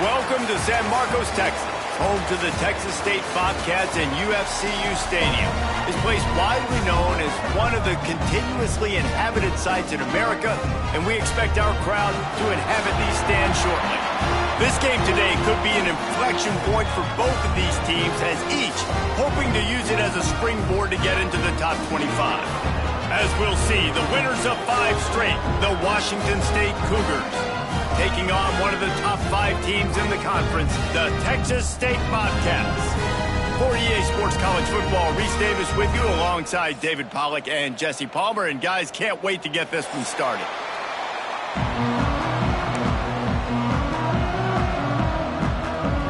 Welcome to San Marcos, Texas, home to the Texas State Bobcats and UFCU Stadium. This place widely known as one of the continuously inhabited sites in America, and we expect our crowd to inhabit these stands shortly. This game today could be an inflection point for both of these teams, as each hoping to use it as a springboard to get into the top 25. As we'll see, the winners of 5 straight, the Washington State Cougars, taking on one of the top 5 teams in the conference, the Texas State Bobcats. For EA Sports College Football, Reese Davis with you alongside David Pollack and Jesse Palmer. And guys, can't wait to get this one started.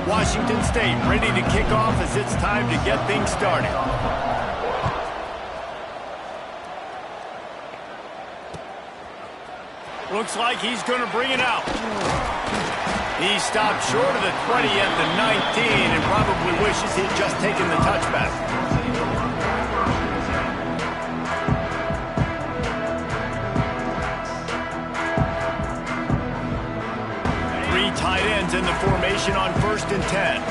Washington State ready to kick off as it's time to get things started. Looks like he's going to bring it out. He stopped short of the 20 at the 19 and probably wishes he'd just taken the touchback. Three tight ends in the formation on 1st and 10.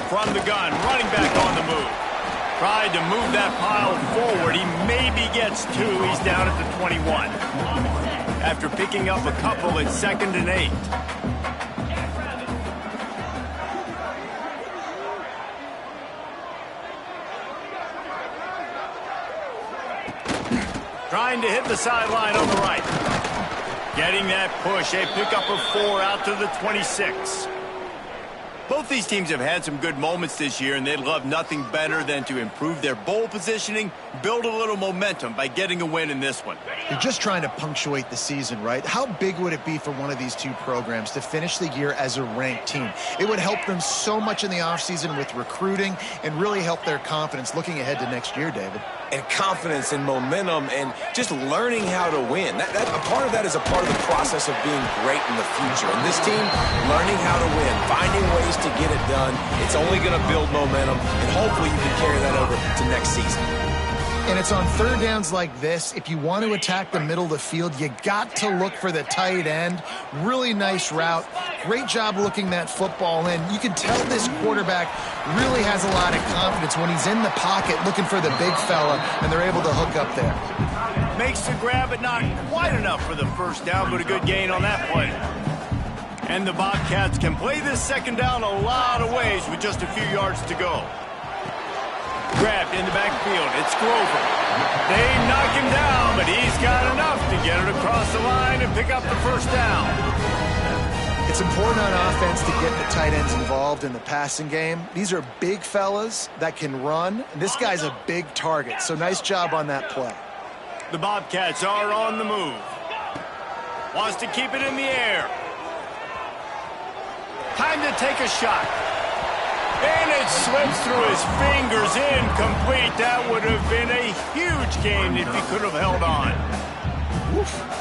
From the gun, running back on the move. Tried to move that pile forward. He maybe gets 2. He's down at the 21. After picking up a couple at 2nd and 8. Trying to hit the sideline on the right. Getting that push. A pickup of 4 out to the 26. Both these teams have had some good moments this year, and they'd love nothing better than to improve their bowl positioning, build a little momentum by getting a win in this one. You're just trying to punctuate the season, right? How big would it be for one of these two programs to finish the year as a ranked team? It would help them so much in the offseason with recruiting and really help their confidence looking ahead to next year, David. And confidence and momentum and just learning how to win. A part of that is a part of the process of being great in the future. And this team, learning how to win, finding ways to get it done, it's only going to build momentum, and hopefully you can carry that over to next season. And it's on 3rd downs like this. If you want to attack the middle of the field, you got to look for the tight end. Really nice route. Great job looking that football in. You can tell this quarterback really has a lot of confidence when he's in the pocket looking for the big fella, and they're able to hook up there. Makes the grab, but not quite enough for the 1st down, but a good gain on that play. And the Bobcats can play this 2nd down a lot of ways with just a few yards to go. Grabbed in the backfield. It's Grover. They knock him down, but he's got enough to get it across the line and pick up the 1st down. It's important on offense to get the tight ends involved in the passing game. These are big fellas that can run. And this guy's a big target, so nice job on that play. The Bobcats are on the move. Wants to keep it in the air. Time to take a shot. And it slips through his fingers, incomplete. That would have been a huge gain if he could have held on.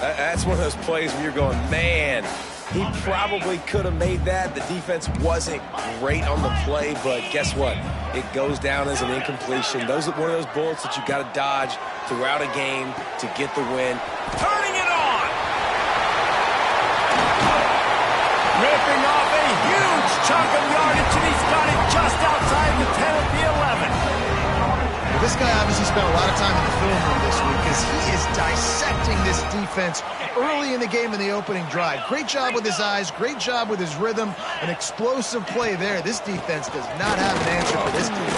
That's one of those plays where you're going, man, he probably could have made that. The defense wasn't great on the play, but guess what? It goes down as an incompletion. Those are one of those bullets that you got to dodge throughout a game to get the win. Turning it on! Ripping off a huge chunk of yardage, and he's got it just outside the 10 at the 11. Well, this guy obviously spent a lot of time in the film room this week because he is dissecting this defense early in the game in the opening drive. Great job with his eyes, great job with his rhythm, an explosive play there. This defense does not have an answer for this team.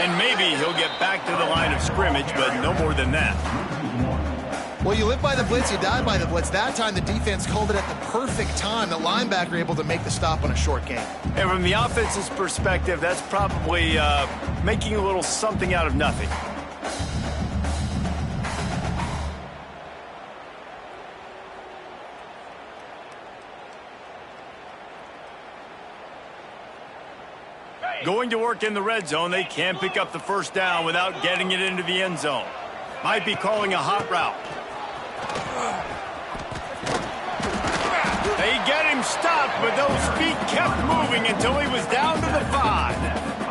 And maybe he'll get back to the line of scrimmage, but no more than that. Well, you live by the blitz, you die by the blitz. That time, the defense called it at the perfect time. The linebacker able to make the stop on a short game. And from the offense's perspective, that's probably making a little something out of nothing. Going to work in the red zone, they can't pick up the 1st down without getting it into the end zone. Might be calling a hot route. They get him stopped, but those feet kept moving until he was down to the 5.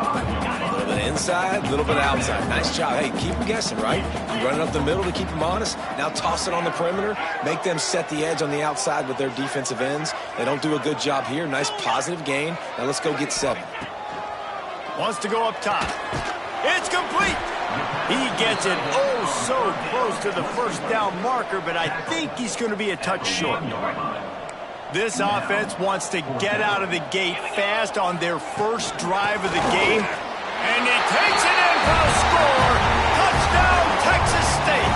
A little bit of inside, a little bit outside. Nice job. Hey, keep them guessing, right? You run it up the middle to keep them honest. Now toss it on the perimeter. Make them set the edge on the outside with their defensive ends. They don't do a good job here. Nice positive gain. Now let's go get 7. Wants to go up top. It's complete. He gets it oh so close to the first down marker, but I think he's going to be a touch short. This offense wants to get out of the gate fast on their first drive of the game. And he takes it in for a score. Touchdown, Texas State.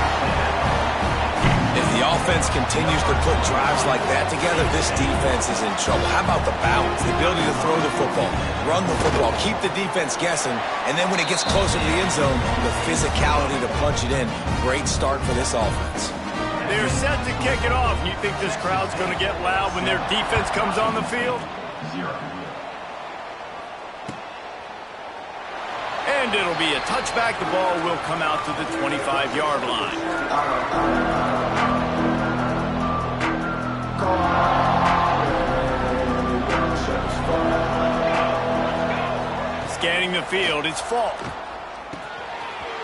If the offense continues to put drives like that together, this defense is in trouble. How about the balance, the ability to throw the football, run the football, keep the defense guessing, and then when it gets closer to the end zone, the physicality to punch it in. Great start for this offense. They're set to kick it off. You think this crowd's going to get loud when their defense comes on the field? 0. And it'll be a touchback. The ball will come out to the 25-yard line. Scanning the field, it's Falk.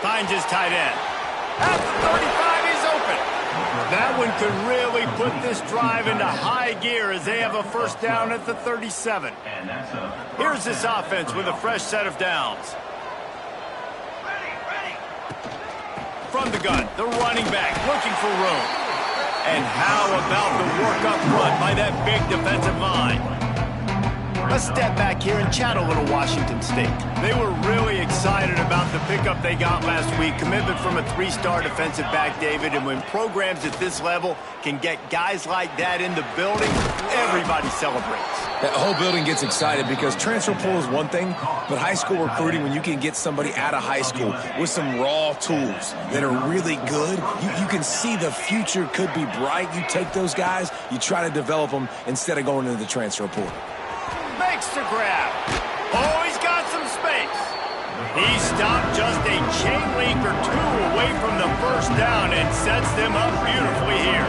Finds his tight end. At the 35, he's open. That one could really put this drive into high gear as they have a first down at the 37. Here's this offense with a fresh set of downs. From the gun, the running back looking for room. And how about the work up front by that big defensive line? Let's step back here and chat a little Washington State. They were really excited about the pickup they got last week. Commitment from a 3-star defensive back, David. And when programs at this level can get guys like that in the building, everybody celebrates. That whole building gets excited because transfer portal is one thing, but high school recruiting, when you can get somebody out of high school with some raw tools that are really good, you can see the future could be bright. You take those guys, you try to develop them instead of going into the transfer portal. Makes the grab. Oh, he's got some space. He stopped just a chain link or 2 away from the first down and sets them up beautifully here.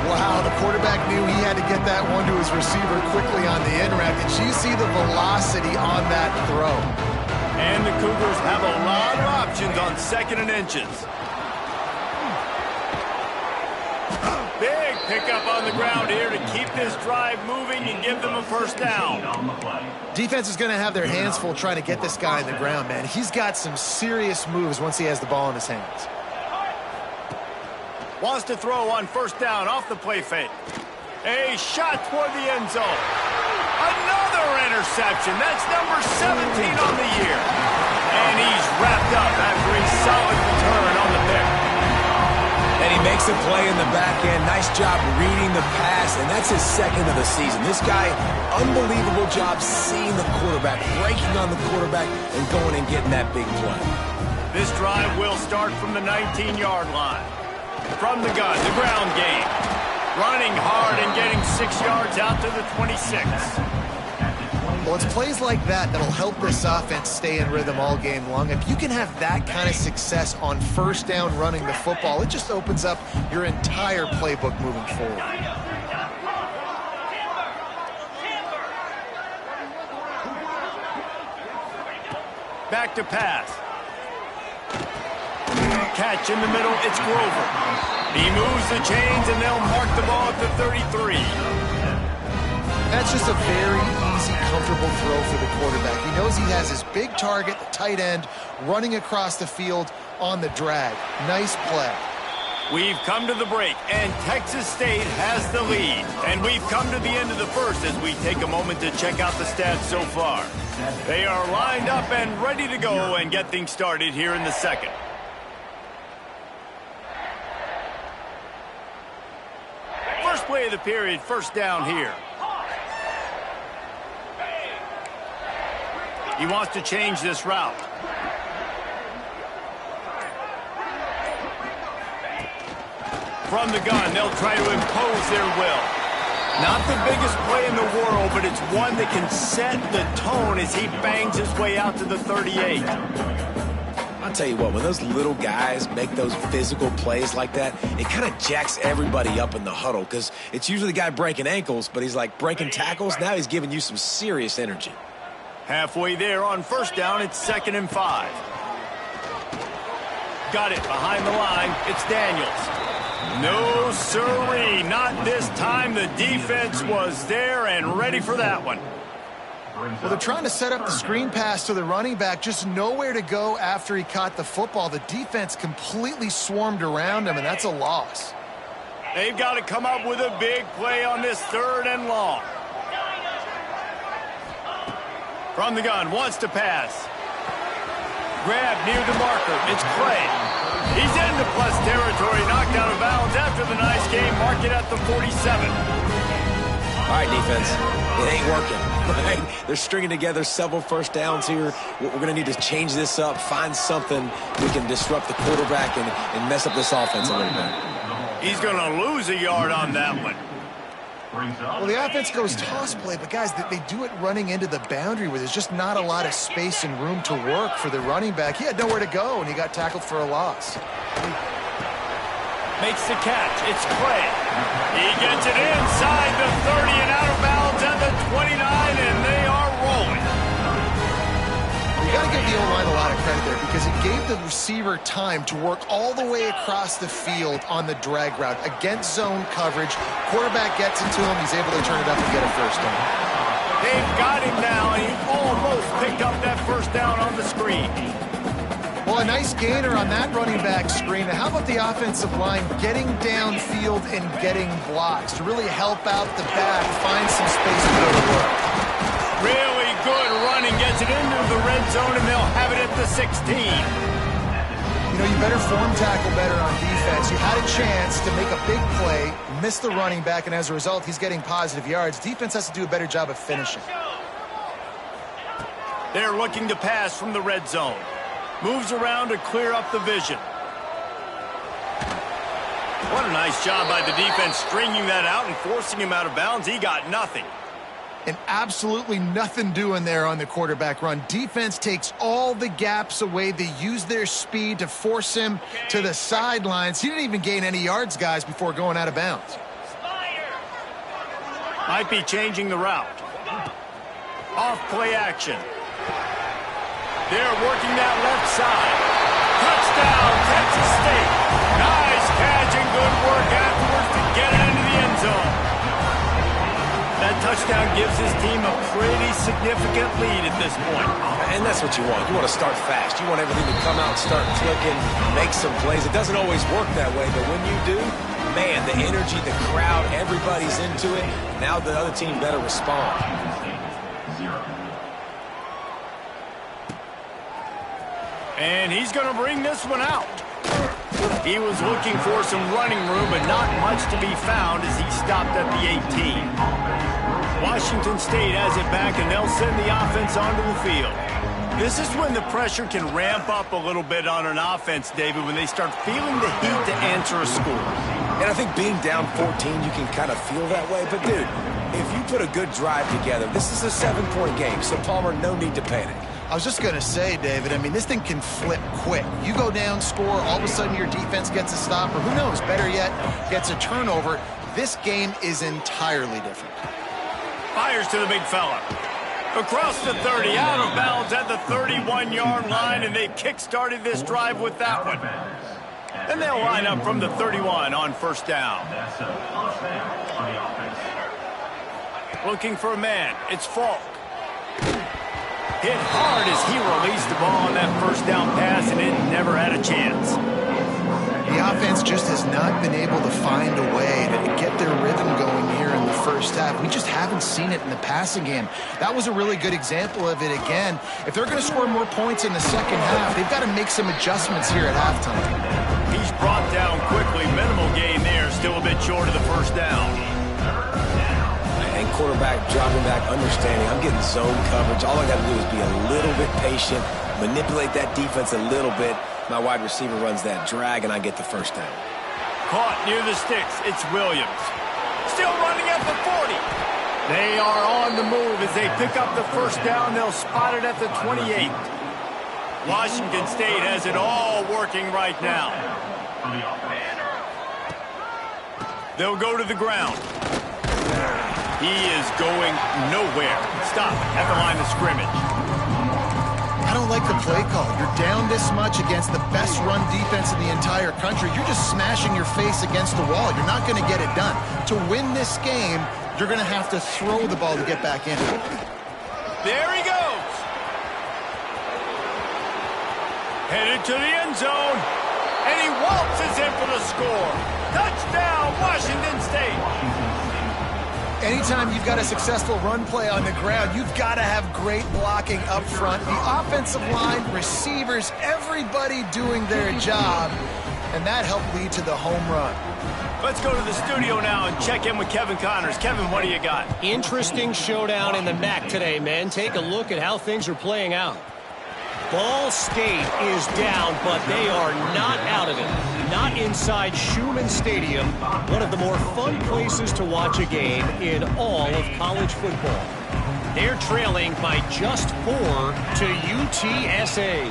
Wow, the quarterback knew he had to get that one to his receiver quickly on the in route. Did you see the velocity on that throw? And the Cougars have a lot of options on 2nd and inches. Big pickup on the ground here to keep this drive moving and give them a first down. Defense is going to have their hands full trying to get this guy on the ground, man. He's got some serious moves once he has the ball in his hands. Wants to throw on first down off the play fake. A shot toward the end zone. Another interception. That's number 17 on the year. And he's wrapped up after a solid return on the pick. And he makes a play in the back end. Nice job reading the pass, and that's his 2nd of the season. This guy, unbelievable job seeing the quarterback, breaking on the quarterback, and going and getting that big play. This drive will start from the 19-yard line. From the gun, the ground game. Running hard and getting 6 yards out to the 26. Well, it's plays like that that'll help this offense stay in rhythm all game long. If you can have that kind of success on first down running the football, it just opens up your entire playbook moving forward. Back to pass. Catch in the middle, it's Grover. He moves the chains and they'll mark the ball at the 33. That's just a very easy, comfortable throw for the quarterback. He knows he has his big target, the tight end, running across the field on the drag. Nice play. We've come to the break, and Texas State has the lead. And we've come to the end of the first as we take a moment to check out the stats so far. They are lined up and ready to go and get things started here in the second. First play of the period, first down here. He wants to change this route. From the gun, they'll try to impose their will. Not the biggest play in the world, but it's one that can set the tone as he bangs his way out to the 38. I'll tell you what, when those little guys make those physical plays like that, it kind of jacks everybody up in the huddle because it's usually the guy breaking ankles, but he's like breaking tackles. Now he's giving you some serious energy. Halfway there on first down, it's 2nd and 5. Got it behind the line. It's Daniels. No sirree, not this time. The defense was there and ready for that one. Well, they're trying to set up the screen pass to the running back, just nowhere to go after he caught the football. The defense completely swarmed around him, and that's a loss. They've got to come up with a big play on this 3rd and long. From the gun, wants to pass. Grab near the marker. It's Clay. He's into plus territory, knocked out of bounds after the nice game. Mark it at the 47. All right, defense. It ain't working. Right? They're stringing together several first downs here. We're going to need to change this up, find something we can disrupt the quarterback and mess up this offense a little bit. He's going to lose a yard on that one. Well, the offense goes toss play, but guys, they do it running into the boundary where there's just not a lot of space and room to work for the running back. He had nowhere to go, and he got tackled for a loss. Makes the catch. It's Clay. He gets it inside the 30 and out of bounds at the 29, and they are rolling. You got to give the O-line a lot of credit there because it gave the receiver time to work all the way across the field on the drag route against zone coverage. Quarterback gets it to him. He's able to turn it up and get a first down. They've got him now, and he almost picked up that first down on the screen. Well, a nice gainer on that running back screen. Now, how about the offensive line getting downfield and getting blocks to really help out the back, find some space to go to work? Really good running, gets it into the red zone, and they'll have it at the 16. You know, you better form tackle better on defense. You had a chance to make a big play, miss the running back, and as a result, he's getting positive yards. Defense has to do a better job of finishing. They're looking to pass from the red zone. Moves around to clear up the vision. What a nice job by the defense stringing that out and forcing him out of bounds. He got nothing. And absolutely nothing doing there on the quarterback run. Defense takes all the gaps away. They use their speed to force him to the sidelines. He didn't even gain any yards, guys, before going out of bounds. Might be changing the route. Off play action. They're working that left side. Touchdown, Texas State. Nice catch and good work afterwards to get it into the end zone. That touchdown gives his team a pretty significant lead at this point. And that's what you want. You want to start fast. You want everything to come out, start clicking, make some plays. It doesn't always work that way, but when you do, man, the energy, the crowd, everybody's into it. Now the other team better respond. And he's going to bring this one out. He was looking for some running room, but not much to be found as he stopped at the 18. Washington State has it back, and they'll send the offense onto the field. This is when the pressure can ramp up a little bit on an offense, David, when they start feeling the heat to answer a score. And I think being down 14, you can kind of feel that way. But, dude, if you put a good drive together, this is a 7-point game, so, Palmer, no need to panic. I was just going to say, David, I mean, this thing can flip quick. You go down, score, all of a sudden your defense gets a stop, or who knows, better yet, gets a turnover. This game is entirely different. Fires to the big fella. Across the 30, out of bounds at the 31-yard line, and they kick-started this drive with that one. And they'll line up from the 31 on first down. Looking for a man. It's Falk. Hit hard as he released the ball on that first down pass, and it never had a chance. The offense just has not been able to find a way to get their rhythm going here in the first half. We just haven't seen it in the passing game. That was a really good example of it again. If they're going to score more points in the second half, they've got to make some adjustments here at halftime. He's brought down quickly. Minimal gain there, still a bit short of the first down. And quarterback dropping back, understanding I'm getting zone coverage. All I got to do is be a little bit patient, manipulate that defense a little bit. My wide receiver runs that drag, and I get the first down. Caught near the sticks. It's Williams. Still running at the 40. They are on the move as they pick up the first down. They'll spot it at the 28. Washington State has it all working right now. They'll go to the ground. He is going nowhere. Stop at the line of scrimmage. I don't like the play call. You're down this much against the best run defense in the entire country. You're just smashing your face against the wall. You're not going to get it done. To win this game, you're going to have to throw the ball to get back in. There he goes. Headed to the end zone. And he waltzes in for the score. Touchdown, Washington State. Anytime you've got a successful run play on the ground, you've got to have great blocking up front. The offensive line, receivers, everybody doing their job. And that helped lead to the home run. Let's go to the studio now and check in with Kevin Connors. Kevin, what do you got? Interesting showdown in the MAC today, man. Take a look at how things are playing out. Ball State is down, but they are not out of it. Not inside Schumann Stadium, one of the more fun places to watch a game in all of college football. They're trailing by just 4 to UTSA.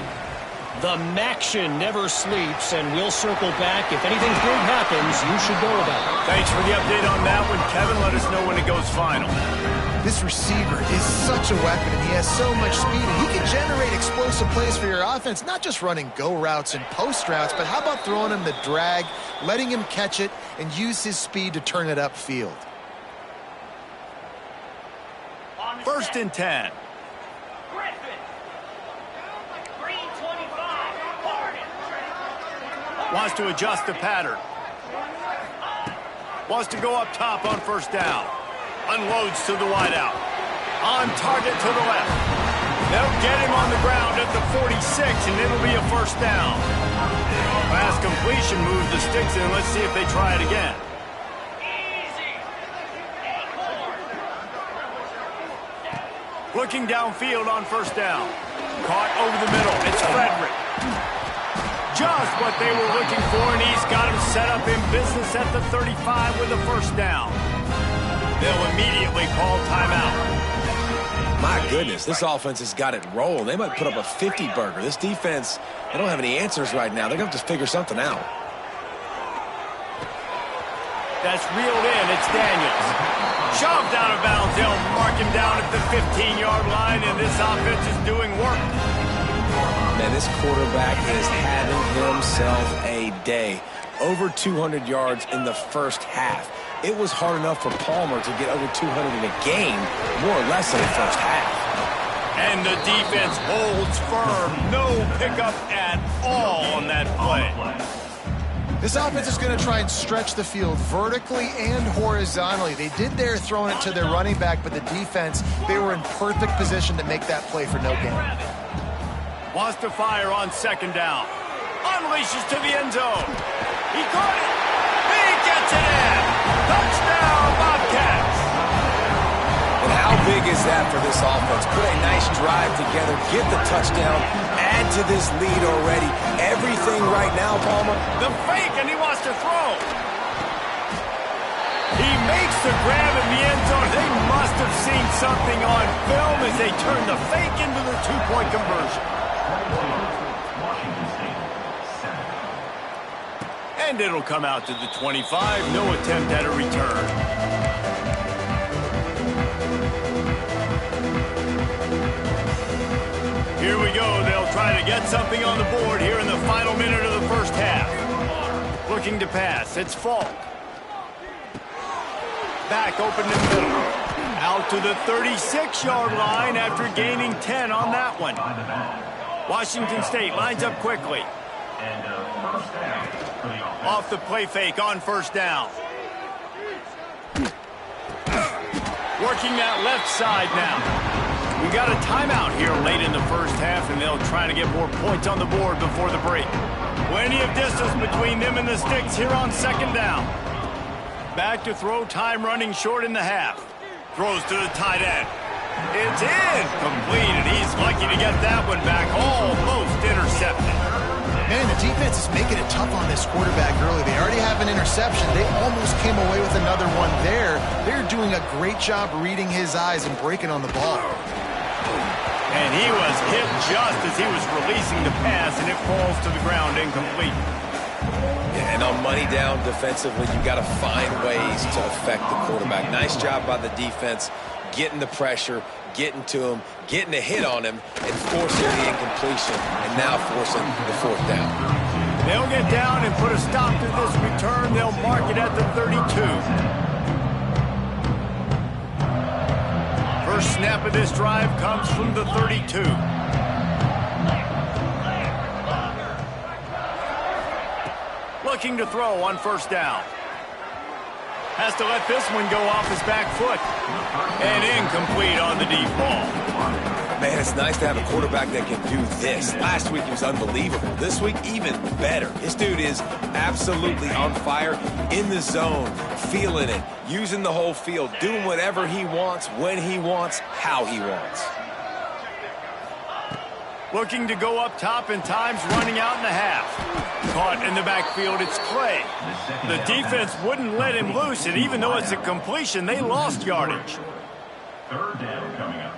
The MACtion never sleeps, and we'll circle back. If anything big happens, you should know about it. Thanks for the update on that one, Kevin. Let us know when it goes final. This receiver is such a weapon, and he has so much speed. And he can generate explosive plays for your offense, not just running go routes and post routes, but how about throwing him the drag, letting him catch it, and use his speed to turn it upfield. 1st and 10. Wants to adjust the pattern. Wants to go up top on 1st down. Unloads to the wideout. On target to the left. They'll get him on the ground at the 46, and it'll be a 1st down. Pass completion moves the sticks in. Let's see if they try it again. Looking downfield on 1st down. Caught over the middle. It's Frederick. Just what they were looking for, and he's got him set up in business at the 35 with a 1st down. They'll immediately call timeout. My goodness, this offense has got it rolling. They might put up a 50-burger. This defense, they don't have any answers right now. They're going to have to figure something out. That's reeled in. It's Daniels. Shoved out of bounds. They'll mark him down at the 15-yard line, and this offense is doing work. Man, this quarterback is having himself a day. Over 200 yards in the 1st half. It was hard enough for Palmer to get over 200 in a game, more or less in the 1st half. And the defense holds firm. No pickup at all on that play. This offense is going to try and stretch the field vertically and horizontally. They did there throwing it to their running back, but the defense, they were in perfect position to make that play for no gain. Wants to fire on 2nd down. Unleashes to the end zone. He caught it. He gets it in. Touchdown, Bobcats. And how big is that for this offense? Put a nice drive together, get the touchdown, add to this lead already. Everything right now, Palmer. The fake, and he wants to throw. He makes the grab in the end zone. They must have seen something on film as they turn the fake into the 2-point conversion. And it'll come out to the 25. No attempt at a return. Here we go. They'll try to get something on the board here in the final minute of the 1st half. Looking to pass. It's Falk. Back open in the middle. Out to the 36-yard line after gaining 10 on that one. Washington State lines up quickly. Off the play fake on 1st down. Working that left side now. We got a timeout here late in the 1st half, and they'll try to get more points on the board before the break. Plenty of distance between them and the sticks here on 2nd down. Back to throw, time running short in the half. Throws to the tight end. It's in. Complete, and he's lucky to get that one back. Almost intercepted. Man, the defense is making it tough on this quarterback early. They already have an interception. They almost came away with another one there. They're doing a great job reading his eyes and breaking on the ball. And he was hit just as he was releasing the pass, and it falls to the ground incomplete. Yeah, and And on money down defensively, you got to find ways to affect the quarterback. Nice job by the defense, getting the pressure, getting to him, getting a hit on him, and forcing the incompletion, and now forcing the fourth down. They'll get down and put a stop to this return. They'll mark it at the 32. First snap of this drive comes from the 32. Looking to throw on first down. Has to let this one go off his back foot. And incomplete on the deep ball. Man, it's nice to have a quarterback that can do this. Last week he was unbelievable. This week, even better. This dude is absolutely on fire, in the zone, feeling it, using the whole field, doing whatever he wants, when he wants, how he wants. Looking to go up top, and time's running out in the half. Caught in the backfield, it's Clay. The defense wouldn't let him loose, and even though it's a completion, they lost yardage. Third down coming up.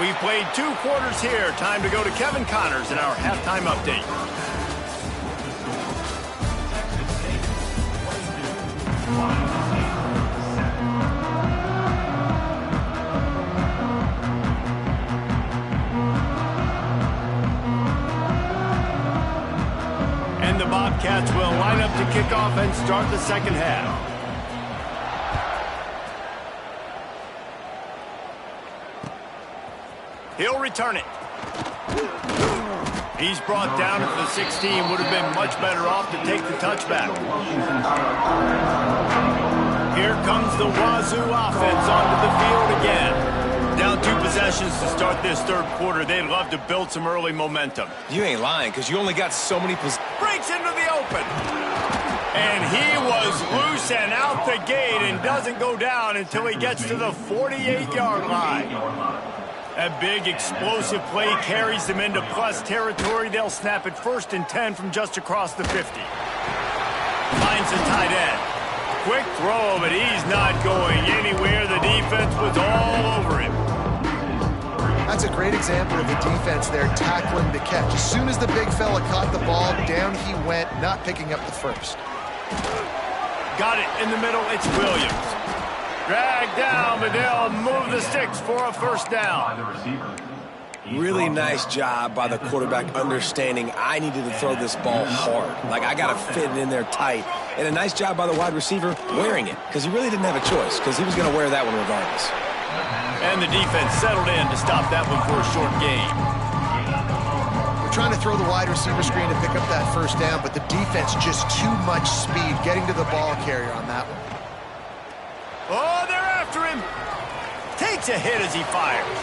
We've played 2 quarters here. Time to go to Kevin Connors in our halftime update. And the Bobcats will line up to kick off and start the second half. He'll return it. He's brought down at the 16. Would have been much better off to take the touchback. Here comes the Wazoo offense onto the field again. Down 2 possessions to start this third quarter. They'd love to build some early momentum. You ain't lying, because you only got so many possessions. Breaks into the open. And he was loose and out the gate and doesn't go down until he gets to the 48-yard line. A big explosive play carries them into plus territory. They'll snap it 1st and 10 from just across the 50. Finds the tight end. Quick throw, but he's not going anywhere. The defense was all over him. That's a great example of the defense there tackling the catch. As soon as the big fella caught the ball, down he went, not picking up the first. Got it in the middle. It's Williams. Dragged down, but they'll move the sticks for a first down. Really nice job by the quarterback understanding I needed to throw this ball hard. Like, I got to fit it in there tight. And a nice job by the wide receiver wearing it, because he really didn't have a choice, because he was going to wear that one regardless. And the defense settled in to stop that one for a short gain. We're trying to throw the wide receiver screen to pick up that first down, but the defense just too much speed getting to the ball carrier on that one. Oh, they're after him. Takes a hit as he fires.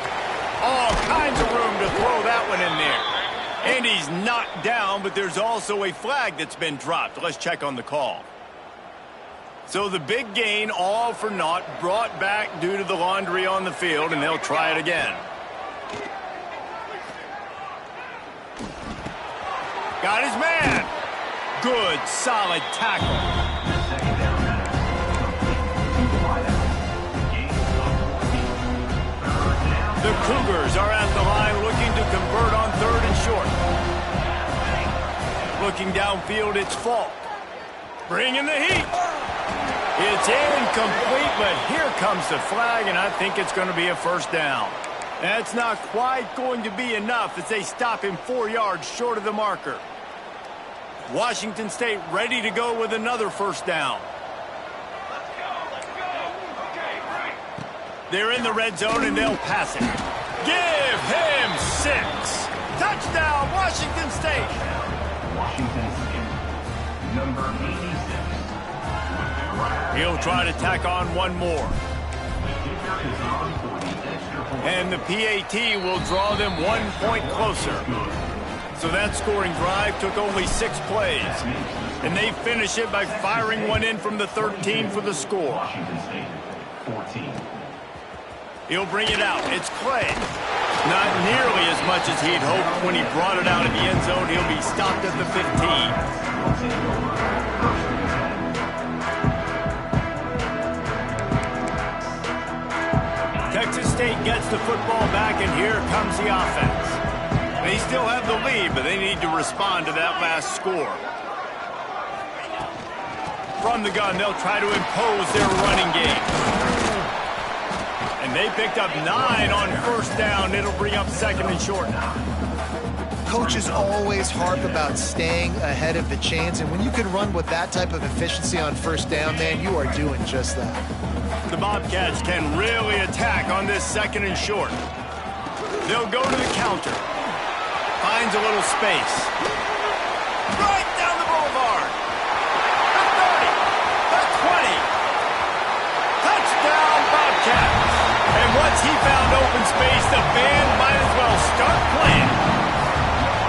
All kinds of room to throw that one in there. And he's knocked down, but there's also a flag that's been dropped. Let's check on the call. So the big gain, all for naught, brought back due to the laundry on the field, and they'll try it again. Got his man. Good, solid tackle. The Cougars are at the line looking to convert on 3rd and short. Looking downfield, it's Falk. Bringing the heat. It's incomplete, but here comes the flag, and I think it's going to be a first down. That's not quite going to be enough as they stop him 4 yards short of the marker. Washington State ready to go with another first down. They're in the red zone, and they'll pass it. Give him 6. Touchdown, Washington State. Washington State, number 86. He'll try to tack on one more. And the PAT will draw them 1 point closer. So that scoring drive took only 6 plays. And they finish it by firing one in from the 13 for the score. Washington State, 14. He'll bring it out. It's Clay. Not nearly as much as he'd hoped. When he brought it out of the end zone, he'll be stopped at the 15. Texas State gets the football back, and here comes the offense. They still have the lead, but they need to respond to that last score. From the gun, they'll try to impose their running game. And they picked up 9 on first down. It'll bring up second and short now. Coaches always harp about staying ahead of the chains, and when you can run with that type of efficiency on first down, man, you are doing just that. The Bobcats can really attack on this second and short. They'll go to the counter. Finds a little space. Right down the boulevard. The 30. The 20. Touchdown, Bobcats. And once he found open space, the band might as well start playing.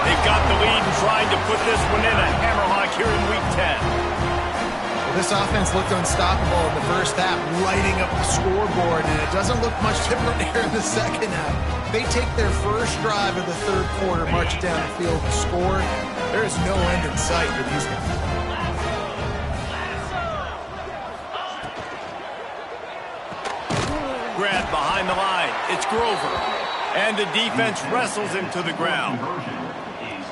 They've got the lead and trying to put this one in a hammerlock here in Week 10. Well, this offense looked unstoppable in the first half, lighting up the scoreboard, and it doesn't look much different here in the second half. They take their first drive of the third quarter, march it down the field, and score. There is no end in sight for these guys. Grab behind the line. It's Grover. And the defense wrestles him to the ground.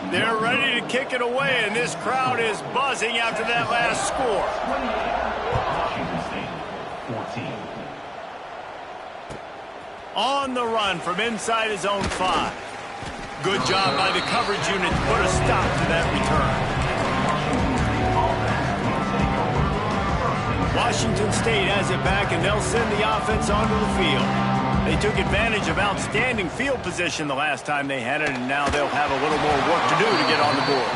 They're ready to kick it away, and this crowd is buzzing after that last score. Washington State, 14. On the run from inside his own 5. Good job by the coverage unit to put a stop to that return. Washington State has it back, and they'll send the offense onto the field. They took advantage of outstanding field position the last time they had it, and now they'll have a little more work to do to get on the board.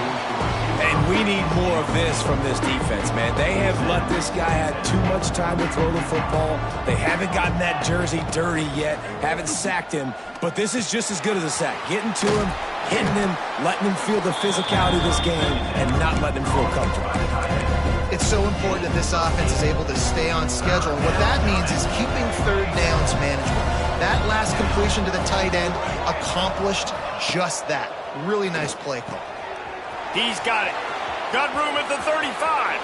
And we need more of this from this defense, man. They have let this guy have too much time to throw the football. They haven't gotten that jersey dirty yet, haven't sacked him, but this is just as good as a sack. Getting to him, hitting him, letting him feel the physicality of this game, and not letting him feel comfortable. It's so important that this offense is able to stay on schedule. And what that means is keeping third downs manageable. That last completion to the tight end accomplished just that. Really nice play call. He's got it. Got room at the 35.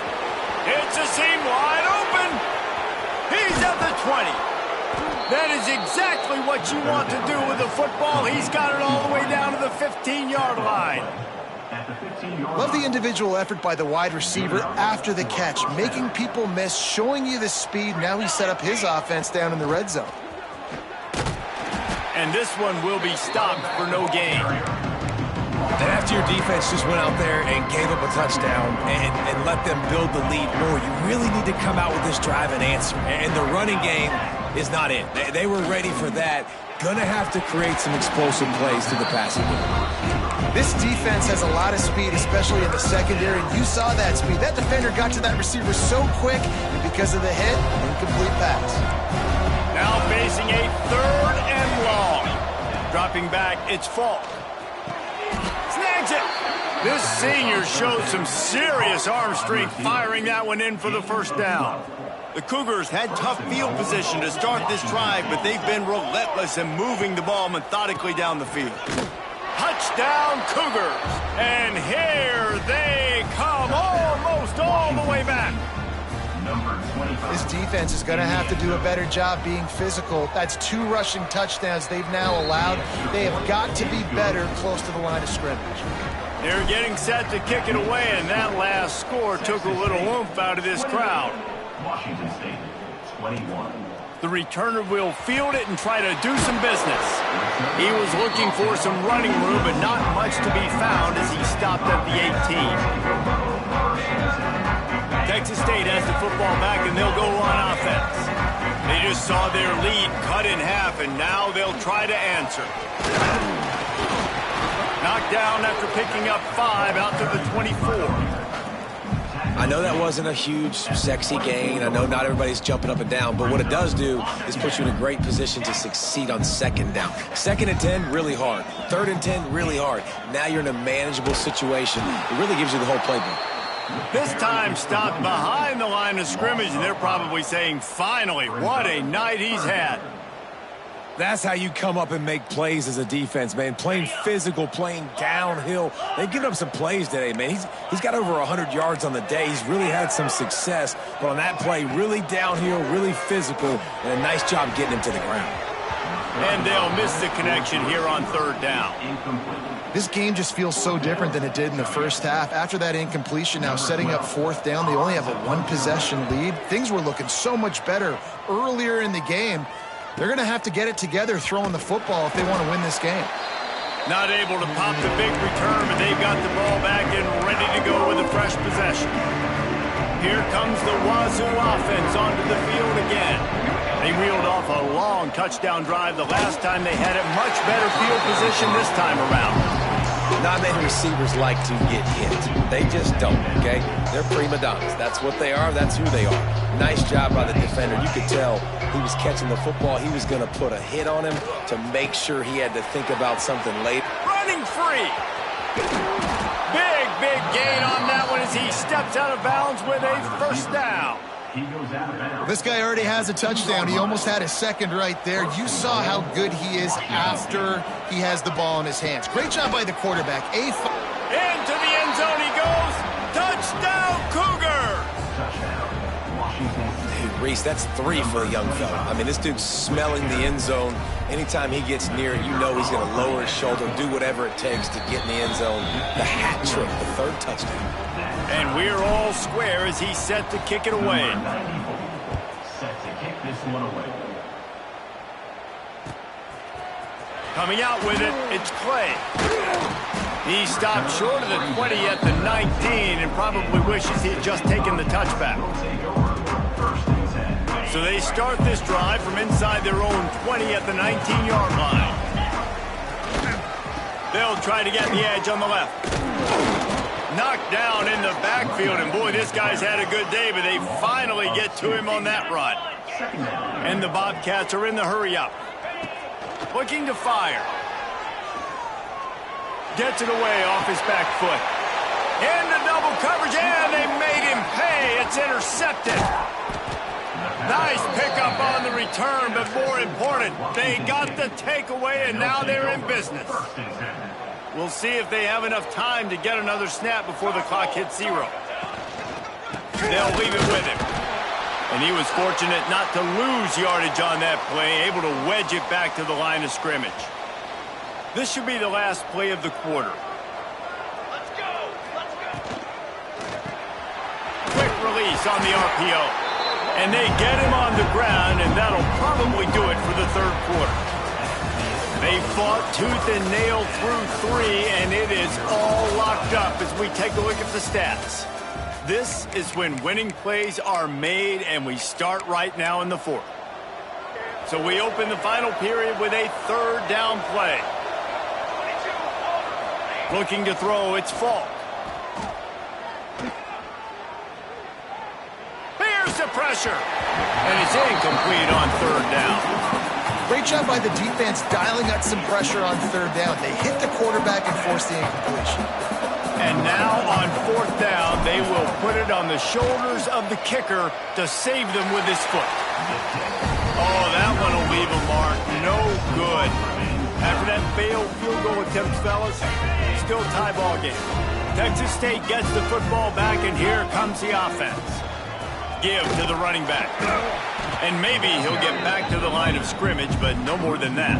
It's a seam wide open. He's at the 20. That is exactly what you want to do with the football. He's got it all the way down to the 15-yard line. Love the individual effort by the wide receiver after the catch, making people miss, showing you the speed. Now he set up his offense down in the red zone. And this one will be stopped for no gain. And after your defense just went out there and gave up a touchdown and let them build the lead more, you really need to come out with this drive and answer. And the running game is not it. They were ready for that. Gonna have to create some explosive plays to the passing game. This defense has a lot of speed, especially in the secondary, and you saw that speed. That defender got to that receiver so quick, and because of the hit, incomplete pass. Now facing a 3rd and long. Dropping back, it's Falk. Snags it. This senior showed some serious arm strength firing that one in for the first down. The Cougars had tough field position to start this drive, but they've been relentless in moving the ball methodically down the field. Touchdown, Cougars. And here they come, almost all the way back. This defense is going to have to do a better job being physical. That's 2 rushing touchdowns they've now allowed. They have got to be better close to the line of scrimmage. They're getting set to kick it away, and that last score took a little oomph out of this crowd. Washington State, 21. The returner will field it and try to do some business. He was looking for some running room, but not much to be found as he stopped at the 18. Texas State has the football back, and they'll go on offense. They just saw their lead cut in half, and now they'll try to answer. Knocked down after picking up 5 out to the 24. I know that wasn't a huge, sexy gain. I know not everybody's jumping up and down, but what it does do is put you in a great position to succeed on 2nd down. 2nd and 10, really hard. 3rd and 10, really hard. Now you're in a manageable situation. It really gives you the whole playbook. This time stopped behind the line of scrimmage, and they're probably saying, finally, what a night he's had. That's how you come up and make plays as a defense, man. Playing physical, playing downhill. They've given up some plays today, man. He's got over 100 yards on the day. He's really had some success. But on that play, really downhill, really physical, and a nice job getting him to the ground. And they'll miss the connection here on third down. This game just feels so different than it did in the first half. After that incompletion, now setting up fourth down, they only have a one-possession lead. Things were looking so much better earlier in the game. They're going to have to get it together throwing the football if they want to win this game. Not able to pop the big return, but they've got the ball back and ready to go with a fresh possession. Here comes the Wazoo offense onto the field again. They reeled off a long touchdown drive the last time they had it. Much better field position this time around. Not many receivers like to get hit. They just don't, okay? They're prima donnas. That's what they are. That's who they are. Nice job by the defender. You could tell he was catching the football. He was going to put a hit on him to make sure he had to think about something late. Running free. Big gain on that one as he steps out of bounds with a first down. This guy already has a touchdown. He almost had a second right there. You saw how good he is after he has the ball in his hands. Great job by the quarterback. Into the end zone he goes. Touchdown, Cougar! Dude, Reese, that's 3 for a young fella. I mean, this dude's smelling the end zone. Anytime he gets near it, you know he's going to lower his shoulder, do whatever it takes to get in the end zone. The hat trick, the third touchdown. And we're all square as he's set to kick it away. Set to kick this one away. Coming out with it, it's Clay. He stopped short of the 20 at the 19 and probably wishes he had just taken the touchback. So they start this drive from inside their own 20 at the 19-yard line. They'll try to get the edge on the left. Knocked down in the backfield, and boy, this guy's had a good day, but they finally get to him on that run. And the Bobcats are in the hurry-up. Looking to fire. Gets it away off his back foot. Into double coverage, and they made him pay. It's intercepted. Nice pickup on the return, but more important, they got the takeaway, and now they're in business. We'll see if they have enough time to get another snap before the clock hits 0. They'll leave it with him. And he was fortunate not to lose yardage on that play, able to wedge it back to the line of scrimmage. This should be the last play of the quarter. Let's go! Quick release on the RPO. And they get him on the ground, and that'll probably do it for the third quarter. They fought tooth and nail through 3, and it is all locked up as we take a look at the stats. This is when winning plays are made, and we start right now in the fourth. So we open the final period with a third down play. Looking to throw, it's Falk. Here's the pressure, and it's incomplete on third down. Great job by the defense dialing up some pressure on third down. They hit the quarterback and forced the incompletion. And now on fourth down, they will put it on the shoulders of the kicker to save them with his foot. Oh, that one will leave a mark. No good. After that failed field goal attempt, fellas, still tie ball game. Texas State gets the football back, and here comes the offense. Give to the running back. And maybe he'll get back to the line of scrimmage, but no more than that.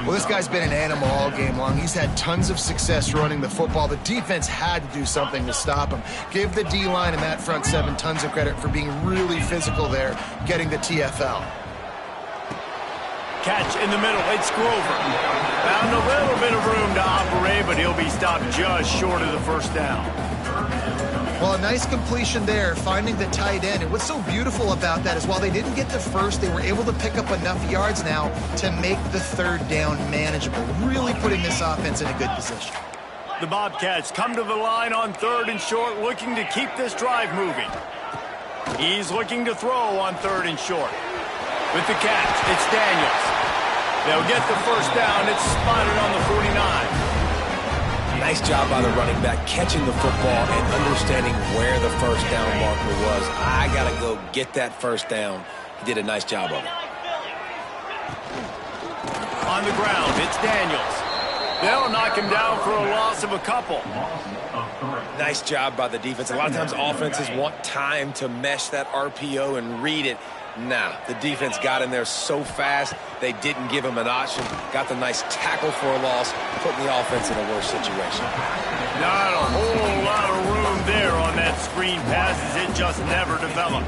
Well, this guy's been an animal all game long. He's had tons of success running the football. The defense had to do something to stop him. Give the D-line and that front 7 tons of credit for being really physical there, getting the TFL. Catch in the middle. It's Grover. Found a little bit of room to operate, but he'll be stopped just short of the first down. Well, a nice completion there, finding the tight end. And what's so beautiful about that is while they didn't get the first, they were able to pick up enough yards now to make the third down manageable, really putting this offense in a good position. The Bobcats come to the line on third and short, looking to keep this drive moving. He's looking to throw on third and short. With the catch, it's Daniels. They'll get the first down. It's spotted on the 49. Nice job by the running back, catching the football and understanding where the first down marker was. I got to go get that first down. He did a nice job of it. On the ground, it's Daniels. They'll knock him down for a loss of a couple. Nice job by the defense. A lot of times offenses want time to mesh that RPO and read it. Nah, the defense got in there so fast, they didn't give him an option. Got the nice tackle for a loss, putting the offense in a worse situation. Not a whole lot of room there on that screen pass as it just never developed.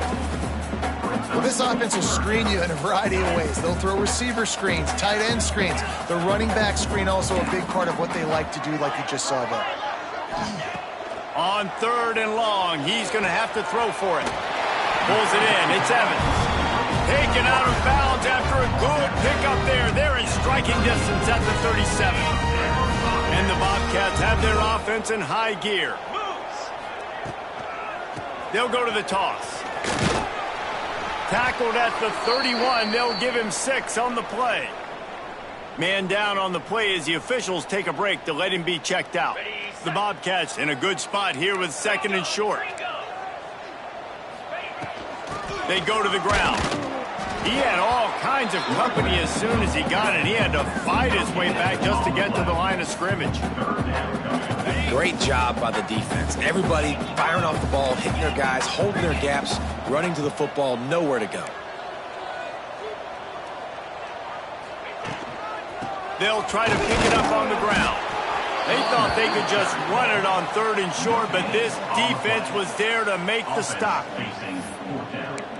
Well, this offense will screen you in a variety of ways. They'll throw receiver screens, tight end screens. The running back screen also a big part of what they like to do, like you just saw there. On 3rd and long, he's going to have to throw for it. Pulls it in. It's Evans. Taken out of bounds after a good pickup there. They're in striking distance at the 37. And the Bobcats have their offense in high gear. They'll go to the toss. Tackled at the 31. They'll give him 6 on the play. Man down on the play as the officials take a break to let him be checked out. The Bobcats in a good spot here with 2nd and short. They go to the ground. He had all kinds of company as soon as he got it. He had to fight his way back just to get to the line of scrimmage. Great job by the defense. Everybody firing off the ball, hitting their guys, holding their gaps, running to the football, nowhere to go. They'll try to pick it up on the ground. They thought they could just run it on 3rd and short, but this defense was there to make the stop.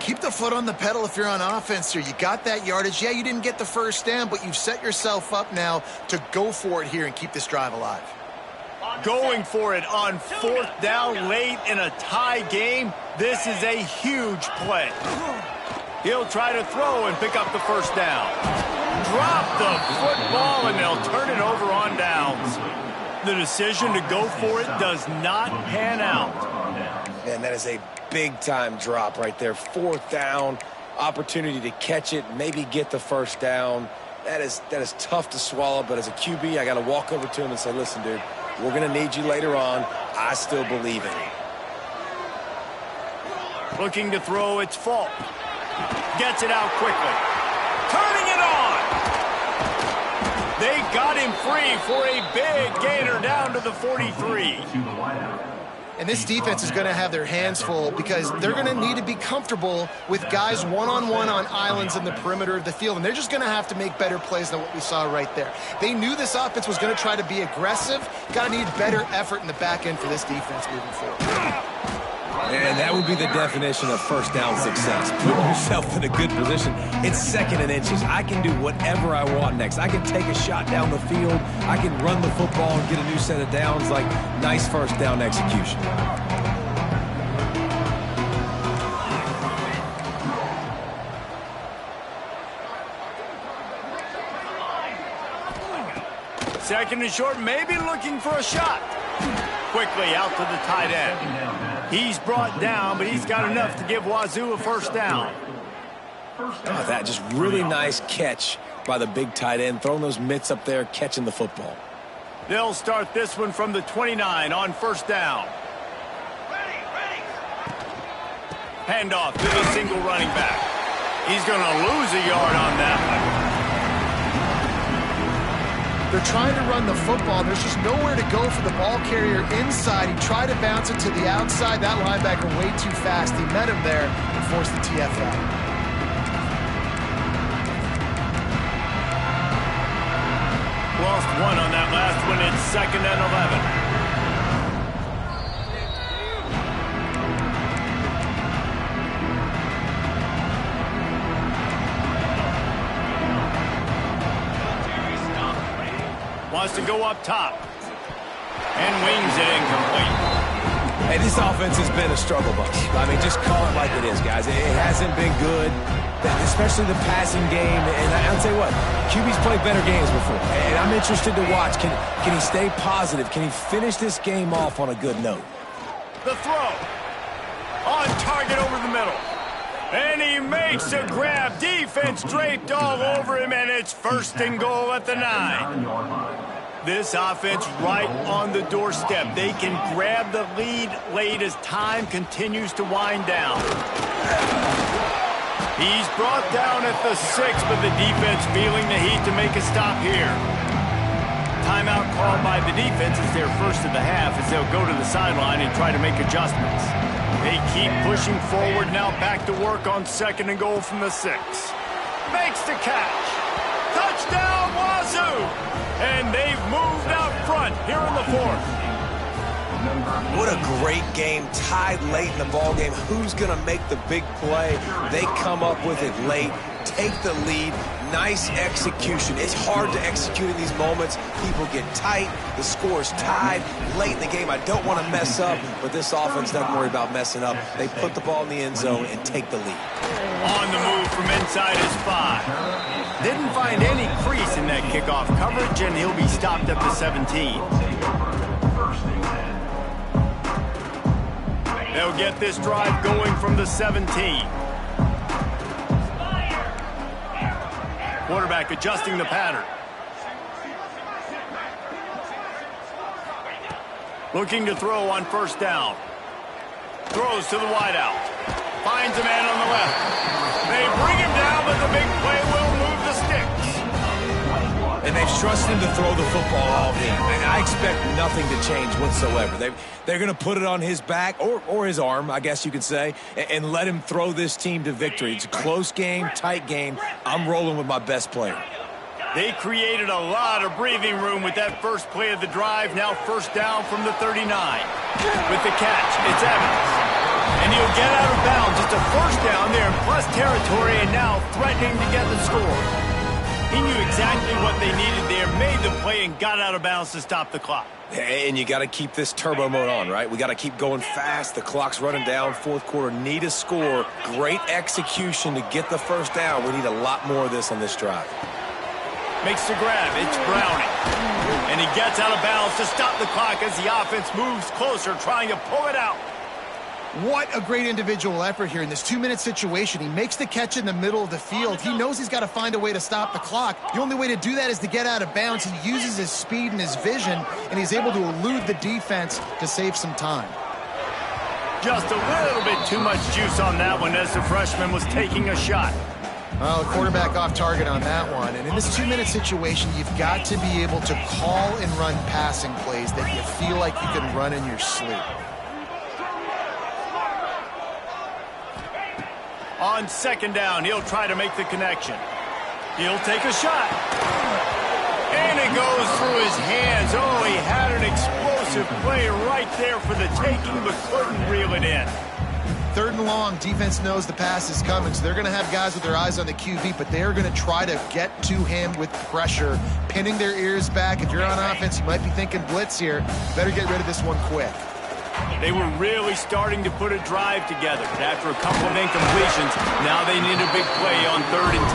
Keep the foot on the pedal if you're on offense here. You got that yardage. Yeah, you didn't get the first down, but you've set yourself up now to go for it here and keep this drive alive. Going for it on 4th down late in a tie game. This is a huge play. He'll try to throw and pick up the first down. Drop the football, and they'll turn it over on downs. The decision to go for it does not pan out. And that is a big-time drop right there. 4th down, opportunity to catch it, maybe get the first down. That is tough to swallow, but as a QB, I got to walk over to him and say, listen, dude, we're going to need you later on. I still believe in you. Looking to throw, it's Falk. Gets it out quickly. Turning it on. They got him free for a big gainer down to the 43. And this defense is going to have their hands full because they're going to need to be comfortable with guys one-on-one on islands in the perimeter of the field. And they're just going to have to make better plays than what we saw right there. They knew this offense was going to try to be aggressive. Got to need better effort in the back end for this defense moving forward. And that would be the definition of first down success. Putting yourself in a good position. It's 2nd and inches. I can do whatever I want next. I can take a shot down the field. I can run the football and get a new set of downs. Like, nice first down execution. Second and short, maybe looking for a shot. Quickly out to the tight end. He's brought down, but he's got enough to give Wazoo a first down. Oh, that just really nice catch by the big tight end, throwing those mitts up there, catching the football. They'll start this one from the 29 on first down. Handoff to the single running back. He's going to lose a yard on that one. They're trying to run the football. There's just nowhere to go for the ball carrier inside. He tried to bounce it to the outside. That linebacker way too fast. He met him there and forced the TFL. Lost one on that last one. It's 2nd and 11. Wants to go up top. And wings it incomplete. Hey, this offense has been a struggle bus. I mean, just call it like it is, guys. It hasn't been good, especially the passing game. And I'll tell you what, QB's played better games before. And I'm interested to watch. Can he stay positive? Can he finish this game off on a good note? The throw. On target over the middle. And he makes a grab. Defense draped all over him, and it's 1st and goal at the 9. This offense right on the doorstep. They can grab the lead late as time continues to wind down. He's brought down at the 6, but the defense feeling the heat to make a stop here. timeout called by the defense is their first of the half as they'll go to the sideline and try to make adjustments. They keep pushing forward now, back to work on 2nd and goal from the 6. Makes the catch. Touchdown, Wazoo! And they've moved out front here in the 4th. What a great game, tied late in the ball game. Who's going to make the big play? They come up with it late, take the lead. Nice execution. It's hard to execute in these moments. People get tight. The score's tied late in the game. I don't want to mess up, but this offense doesn't worry about messing up. They put the ball in the end zone and take the lead. On the move from inside his 5. Didn't find any crease in that kickoff coverage, and he'll be stopped at the 17. They'll get this drive going from the 17. Quarterback adjusting the pattern. Looking to throw on 1st down. Throws to the wideout. Finds a man on the left. They bring him down, but the big play will move the sticks. And they've trusted him to throw the football all game. And I expect nothing to change whatsoever. They're going to put it on his back, or his arm, I guess you could say, and let him throw this team to victory. It's a close game, tight game. I'm rolling with my best player. They created a lot of breathing room with that first play of the drive. Now 1st down from the 39. With the catch, it's Evans. And he'll get out of bounds. It's a 1st down there in plus territory, and now threatening to get the score. He knew exactly what they needed there, made the play, and got out of bounds to stop the clock. And you got to keep this turbo mode on, right? We got to keep going fast. The clock's running down. 4th quarter, need a score. Great execution to get the 1st down. We need a lot more of this on this drive. Makes the grab. It's Browning. And he gets out of bounds to stop the clock as the offense moves closer, trying to pull it out. What a great individual effort here in this 2-minute situation. He makes the catch in the middle of the field. He knows he's got to find a way to stop the clock. The only way to do that is to get out of bounds. He uses his speed and his vision, and he's able to elude the defense to save some time. Just a little bit too much juice on that one as the freshman was taking a shot. Well, the quarterback off target on that one. And in this 2-minute situation, you've got to be able to call and run passing plays that you feel like you can run in your sleep. On 2nd down, he'll try to make the connection. He'll take a shot. And it goes through his hands. Oh, he had an explosive play right there for the taking, but couldn't reel it in. 3rd and long, defense knows the pass is coming, so they're going to have guys with their eyes on the QB, but they're going to try to get to him with pressure, pinning their ears back. If you're on offense, you might be thinking blitz here. Better get rid of this one quick. They were really starting to put a drive together. After a couple of incompletions, now they need a big play on 3rd and 10.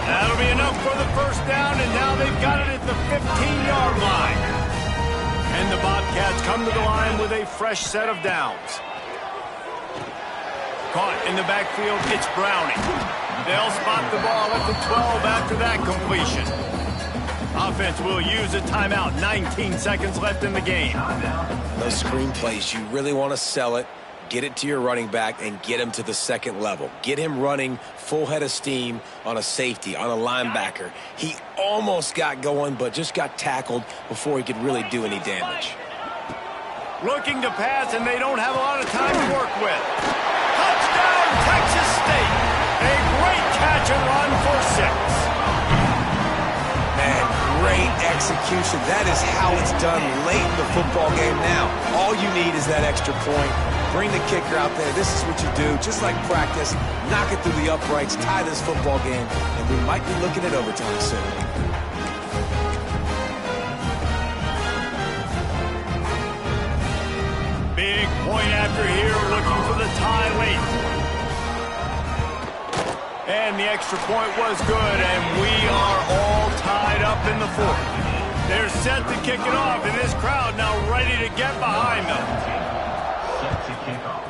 That'll be enough for the 1st down, and now they've got it at the 15-yard line. And the Bobcats come to the line with a fresh set of downs. Caught in the backfield, it's Browning. They'll spot the ball at the 12 after that completion. Offense will use a timeout. 19 seconds left in the game. Those screen plays, you really want to sell it, get it to your running back, and get him to the 2nd level. Get him running full head of steam on a safety, on a linebacker. He almost got going, but just got tackled before he could really do any damage. Looking to pass, and they don't have a lot of time to work with. Touchdown, Texas State. A great catch and run for 6. Man, great execution. That is how it's done late in the football game now. All you need is that extra point. Bring the kicker out there. This is what you do. Just like practice, knock it through the uprights, tie this football game, and we might be looking at overtime soon. Big point after here, looking for the tie late. And the extra point was good, and we are all tied up in the 4th. They're set to kick it off, and this crowd now ready to get behind them. Set to kick off.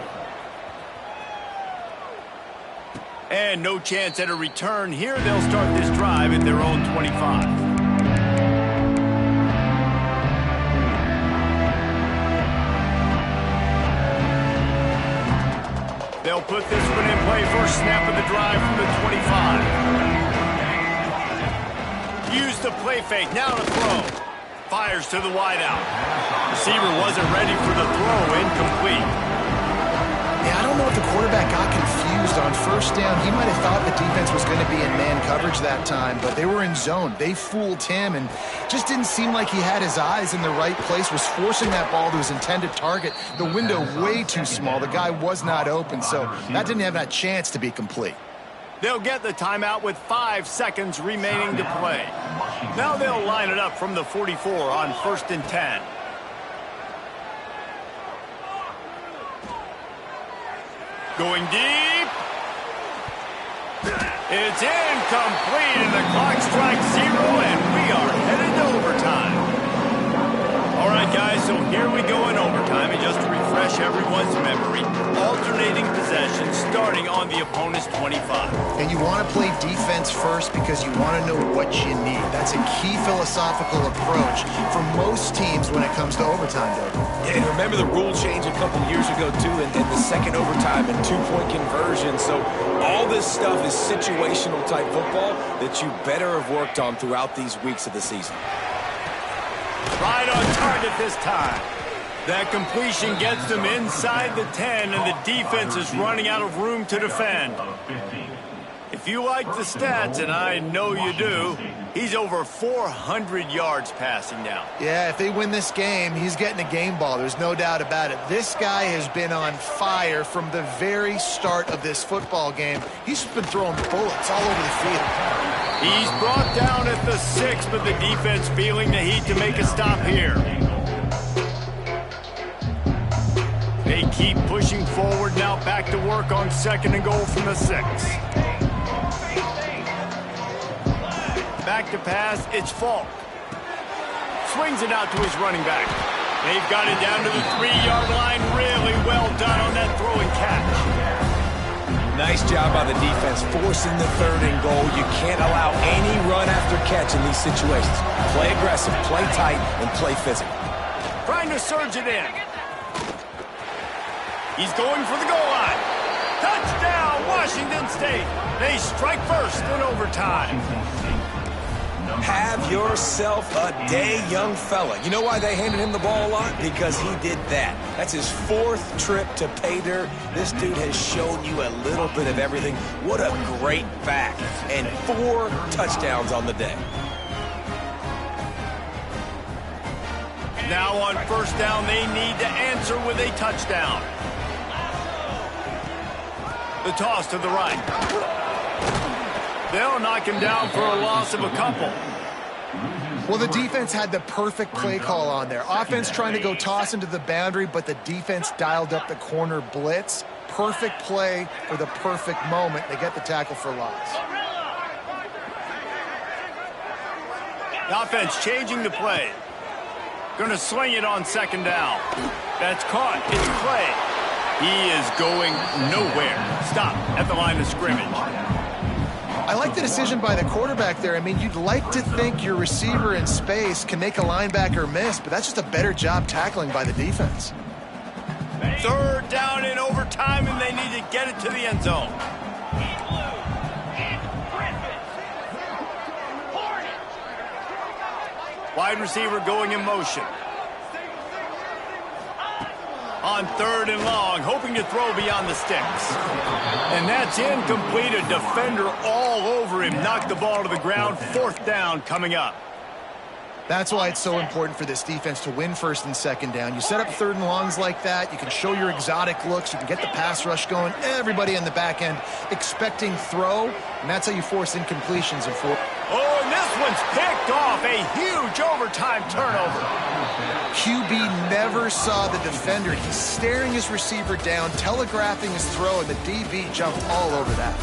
And no chance at a return here. They'll start this drive at their own 25. They'll put this one in play. First snap of the drive from the 25. Use the play fake. Now to throw. Fires to the wideout. Receiver wasn't ready for the throw. Incomplete. Yeah, I don't know if the quarterback got confused on first down. He might have thought the defense was going to be in man coverage that time, but they were in zone. They fooled him and just didn't seem like he had his eyes in the right place, was forcing that ball to his intended target. The window way too small. The guy was not open, so that didn't have that chance to be complete. They'll get the timeout with 5 seconds remaining to play. Now they'll line it up from the 44 on 1st and 10. Going deep. It's incomplete, and the clock strikes 0, and we are headed to overtime. All right, guys, so here we go in overtime, and just to refresh everyone's memory, alternating possession starting on the opponent's 25. And you want to play defense first because you want to know what you need. That's a key philosophical approach for most teams when it comes to overtime, David. Yeah, and remember the rule change a couple years ago, too, in the second overtime and 2-point conversion. So all this stuff is situational type football that you better have worked on throughout these weeks of the season. Right on target this time. That completion gets them inside the 10, and the defense is running out of room to defend. If you like the stats, and I know you do, he's over 400 yards passing down. Yeah, if they win this game, he's getting a game ball. There's no doubt about it. This guy has been on fire from the very start of this football game. He's just been throwing bullets all over the field. He's brought down at the 6, but the defense feeling the heat to make a stop here. They keep pushing forward now, back to work on 2nd and goal from the 6. Back to pass, it's Falk. Swings it out to his running back. They've got it down to the 3-yard line. Really well done on that throw and catch. Nice job by the defense forcing the 3rd and goal. You can't allow any run after catch in these situations. Play aggressive, play tight, and play physical. Trying to surge it in. He's going for the goal line. Touchdown, Washington State. They strike first in overtime. Have yourself a day, young fella. You know why they handed him the ball a lot? Because he did that. That's his 4th trip to pay dirt. This dude has shown you a little bit of everything. What a great back. And 4 touchdowns on the day. Now on 1st down, they need to answer with a touchdown. The toss to the right. They'll knock him down for a loss of a couple. Well, the defense had the perfect play call on there. Offense trying to go toss into the boundary, but the defense dialed up the corner blitz. Perfect play for the perfect moment. They get the tackle for loss. The offense changing the play. Going to sling it on 2nd down. That's caught. It's play. He is going nowhere. Stop at the line of scrimmage. I like the decision by the quarterback there. I mean, you'd like to think your receiver in space can make a linebacker miss, but that's just a better job tackling by the defense. 3rd down in overtime, and they need to get it to the end zone. Wide receiver going in motion. On 3rd and long, hoping to throw beyond the sticks. And that's incomplete. A defender all over him. Knocked the ball to the ground. 4th down coming up. That's why it's so important for this defense to win 1st and 2nd down. You set up 3rd and longs like that. You can show your exotic looks. You can get the pass rush going. Everybody in the back end expecting throw. And that's how you force incompletions and Oh, and this one's picked off. A huge overtime turnover. QB never saw the defender. He's staring his receiver down, telegraphing his throw, and the DB jumped all over that.